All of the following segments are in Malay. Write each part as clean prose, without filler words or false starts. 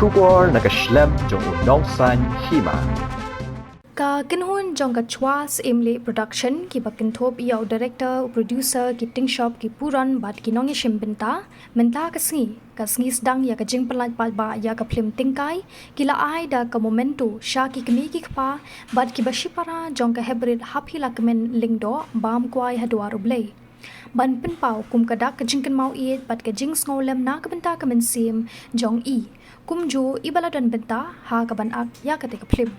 Shubor nakaslem jong unongsan Hima. Ka kinhun jong ka chwas imli production ki bakin thop yaw director producer ki ting shop ki puran bat ki nongi shimbinta menta kasngi sedang ya ka jing pelan ba ya ka film tingkai kila ai da ka momentu Shah ki Kmie ki kpa bat ki bashipara jong ka hybrid happy lakmen lingdo bam kwai hadwar ublei ban Pynkup kum kadak ka jing Kynmaw iet bat ka jing sngolem na ka benta ka mensim jong i kum jo ibala dan benta ha ka ban ak ya ka te ka film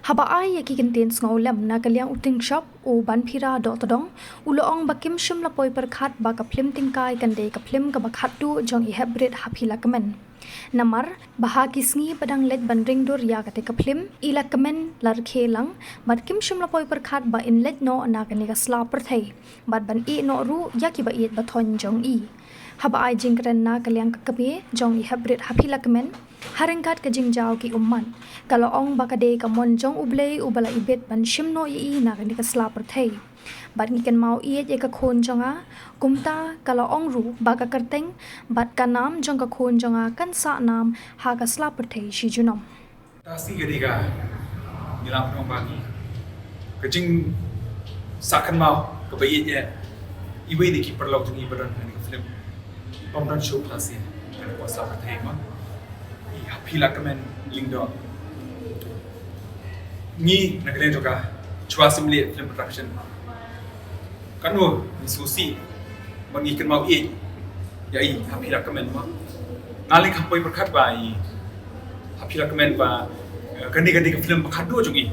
Haba ai ya ki kintin sngolem na kaliang uting shop o ban phira do todong uloong bakim shim la poi perkhat ba ka film tingkai kan de ka film ka bakhat tu jong i hybrid happy lakmen namar baha kisngi padang let ban ring dur ya ka te ka film ila kamen lar khelang bat kim shim la poi perkhat ba in let no na ka ni ka sla per thai bat ban i no ru ya ki ba i ba thon jong i Haba ai jingkren na kaliang ka Kmie jong i hybrid happy lakmen haringkat ka jingjao ki umman kalau ong bakade ka mon jong ublei ubala ibet ban shimno i na ka sla per thai bat ngi Kynmaw i ka Khun jonga kumta kalau ong ru baka kerteng bat ka nam jong ka Khun jonga kan sa nam ha ka sla per thai shi junom tasi gadiga nilam nong bagi ka jing sa Kynmaw ka bai ye iwe ni ki perlau jing i badan ni ka film Pemran show klasi ada kuasa bertema i happy lakmen lingdo ni nagalen juga chua simle film production kanu susi bangi Kynmaw e ya i happy lakmen ma ngaleng kapoi berkat bai happy lakmen ba gandi ke film bakado jungi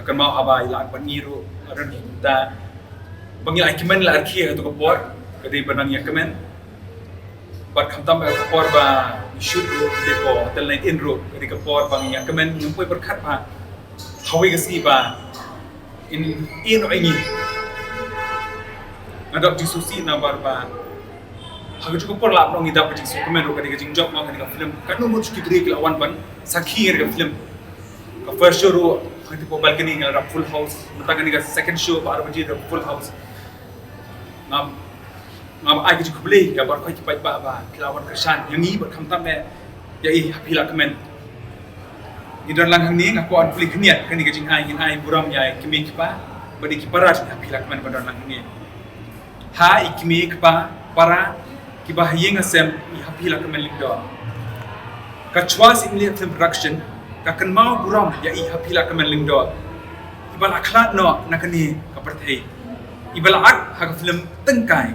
Kynmaw Haba ila bangi ro aran da bangi akimen la arki to ko por kadi banang yakmen bat khamtam ba kapor ba shoot ro depo hotel night in ro kadi kapor bang yang kemen ngumpoi berkat ba hawi gasi ba in oingi ngadap di susi na bar ba haga cukup por lap nong idap jing su kemen ro kadi jing job ma kadi ka film kanu mo chuki gre kila wan ban sakhi ka film ka first show ro kadi po balcony ngal rap full house mata kadi ka second show ba arbaji ro full house ngam ai ki kubli ya bar khoi ki pai ba kilawan kersan yang ni bar khamtam me ya i happy lakmen ni dan lang hang ni ngako an puli khniat kani ka jing ai Burom ya Kmie ki pa badi ki parat happy lakmen badan lang ni ha i Kmie ki pa para ki ba yeng asem i happy lakmen lindo ka chwas in film production ka Kynmaw Burom ya i happy lakmen lindo ibal Khlad no nakani ka parthai ibal ak ha film tengkai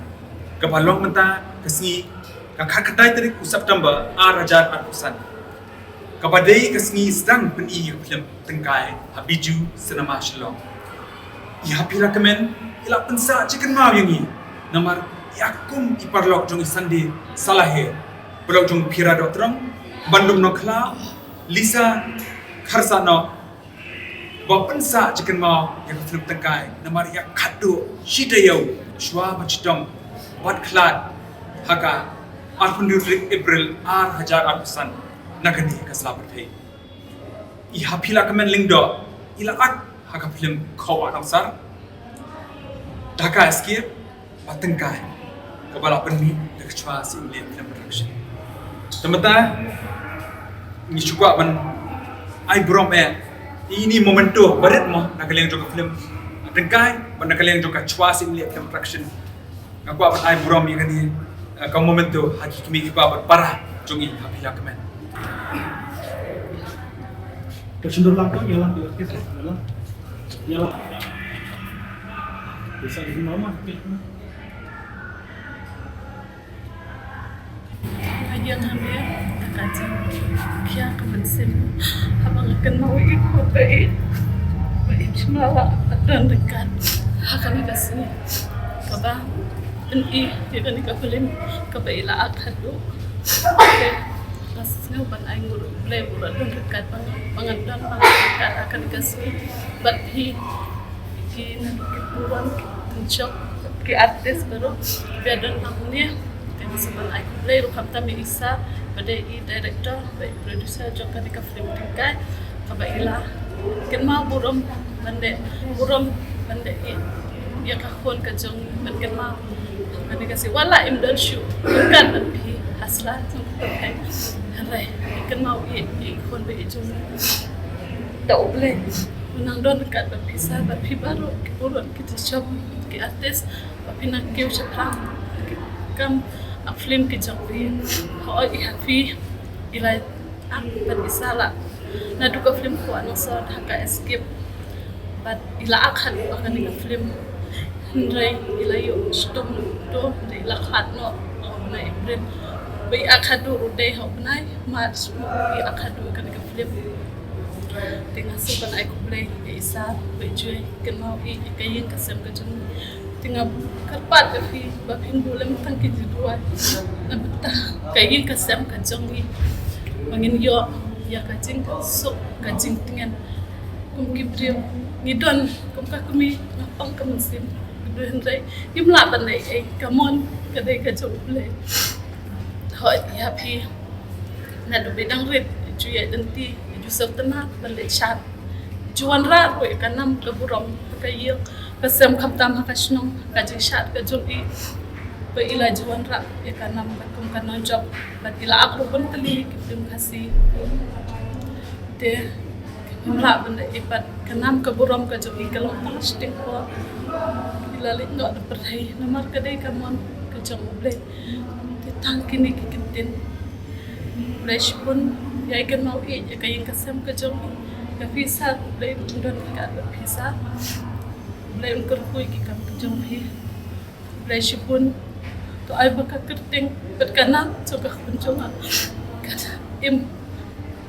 kabalong menta kasngi ka khakadai tarik September 2008 kabadai kasngi sedang peni film tengkai habiju cinema shalom i happy recommend ila pensa Kynmaw yangi namar yakum iparlok jong sandi salahe blok jong phira dotrong bandung no khla lisa kharsano ba pensa Kynmaw yang film tengkai namar yak khadu shidayau shwa bachidom Bat Khlad haka 8 April 2008 nagani ka slabar thai i happy lakmen lingdo ila ak haka film khawa ansar Dhaka escape patengkai kabala perni dekchwa simle film production temata ni chukwa ban ai Burom ini momento barit mo nakaleng joka film tengkai ban nakaleng joka chwa simle film production aku apat ai Burom yang ni ka momento haki Kmie ki pa parah jongi happy lakmen kecendur langkah ialah dilukis ialah bisa di mama Ayan hamil nakajin kaya kemensim habang Kynmaw ikut baik semala dan dekat akan dikasih kaba ini tidak nikah film kebaila akhadu kasih ban ai nguru ble bulan dekat pengandan dekat akan dikasih bathi ki Burom ki ki artis baru biadan namanya dan seban ai ble ru khamta mi isa pada i director baik producer joka di film tingkai kebaila Kynmaw Burom bande ya ka Khun ka jong ban Kynmaw kani kasi wala imdan shu kan nanti asla tu pakai hai Kynmaw ikon be jung tau boleh menang don dekat berpisah tapi baru Burom kita shop ke artis tapi nak kêu cepat kam film ke jangvi hoi happy ilai berpisah lah na duka film ko ano so haka escape but ila akan ni film Ndrai ilayo stom do ila khat no na April bai akadu uday hobnai March bai akadu kan film tengah simpan ai kublai isa bejui Kynmaw kayin kasem ka jung tengah karpat ka fi bapin bulam tang ki dua na beta kayin kasem ka jung mangin yo ya ka jing sok ka jing tingan kum kibriu ni don kum ka kumi ngapang ka musim duhen rai im la ban nei ai kamon ka dei ka jung blai hoi ya phi na do bedang rit ju ya denti Yusuf tenat balik Shah juan rat we kanam ke Burom ke ye ke sem kham tam ka snong ka ji Shah ke juli pe ila juan rat ye kanam ka kum kan job bat ila aku pun kali kim kasih de mla benda ibat kanam ke Burom ke juli kalau plastik ko ila lit no perhai nomor ke dei kamon ke jong ble tang kini kikitin flash pun ya Kynmaw ya kayin kasem ke jong ka visa blai don ka visa blai ungkur kui ki kam jong hi blai shipun to ai baka kerting bet kana so ka khun jong kan im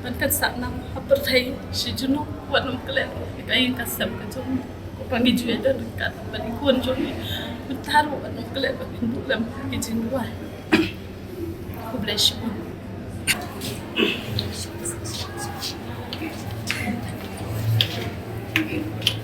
ban kan sa nam haper thai shi juno wanum kle kayin kasem ke jong ko pangi ju don ka bali kun jong taru wanum kle ba pindu lam ki jing wa ko blai shipun Thank you.